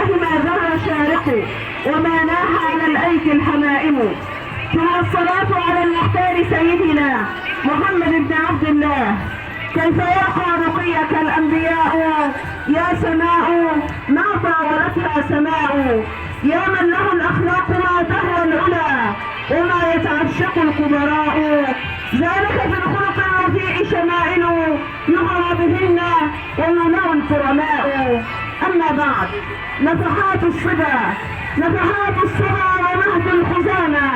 الله ما ذر شارق وما ناح على الأيك الحمائم. ثم الصلاة على المختار سيدنا محمد بن عبد الله. كيف يرقى رقيك الأنبياء يا سماء ما طاولتها سماء. يا من له الأخلاق ما تهوى العلا وما يتعشق الكبراء. ذلك في الخلق الرفيع شمائل يغرى بهن ومنع الكرماء. أما بعد، نفحات الصبا ونهض الخزامى.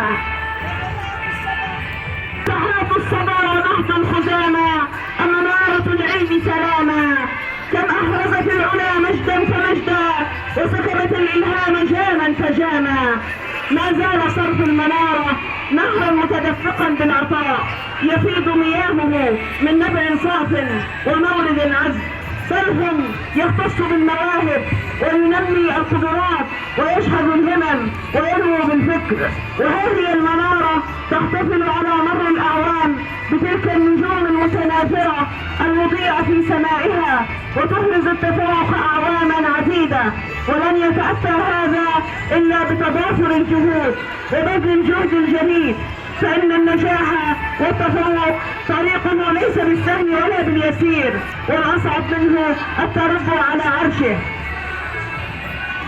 نفحات الصبا ونهض الخزامى منارة العلم سلاما. كم أحرزت العلا مجدا فمجدا وسكبت الإلهام جاما فجاما. ما زال صرف المنارة نهرا متدفقا بالعطاء يفيض مياهه من نبع صاف ومورد عذب. صرف يختص بالمواهب وينمي القدرات ويشحذ الهمم وينمو بالفكر. وهذه المنارة تحتفل على مر الأعوام بتلك النجوم المتناثرة المضيئة في سمائها وتحرز التفوق أعواما عديدة. ولن يتأتى هذا إلا بتضافر الجهود وبذل الجهد الجديد، فإن النجاح والتفوق طريقه ليس بالسهل ولا باليسير، والأصعب منه التربع على عرشه.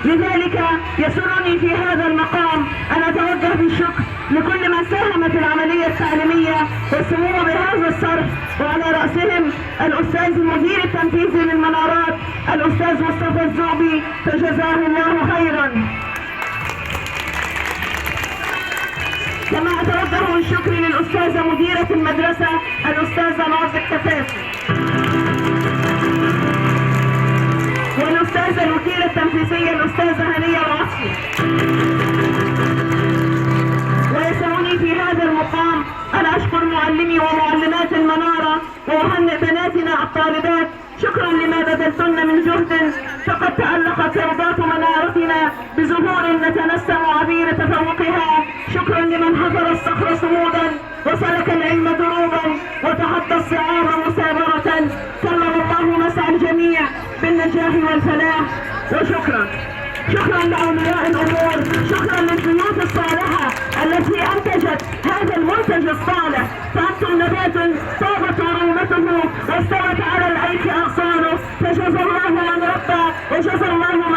لذلك يسرني في هذا المقام أن أتوجه بالشكر لكل من ساهم في العملية التعليمية والسمو بهذا الصرف، وعلى رأسهم الأستاذ المدير التنفيذي للمنارات الأستاذ مصطفى الزعبي، فجزاه الله خيرا. كما أتوجه بالشكر للأستاذة مديرة المدرسة الأستاذة ناظر كفافي، والأستاذة الوكيلة التنفيذية الأستاذة هنية العصفي. ويسعني في هذا المقام أن أشكر معلمي ومعلمات المنارة وأهنئ بناتنا الطالبات. شكرا لما بذلتن من جهد، فقد تألقت روضات منارتنا بزهور نتنسم عبير تفوقها. شكرا لمن حفر الصخر صمودا وسلك العلم دروبا وتحدى الصعاب مثابرة. سلم الله مسعى الجميع بالنجاح والفلاح. وشكرا لأولياء الأمور، شكرا للبيوت الصالحة التي أنتجت هذا المنتج الصالح، فأنتم نبات طابت عرومته واستوت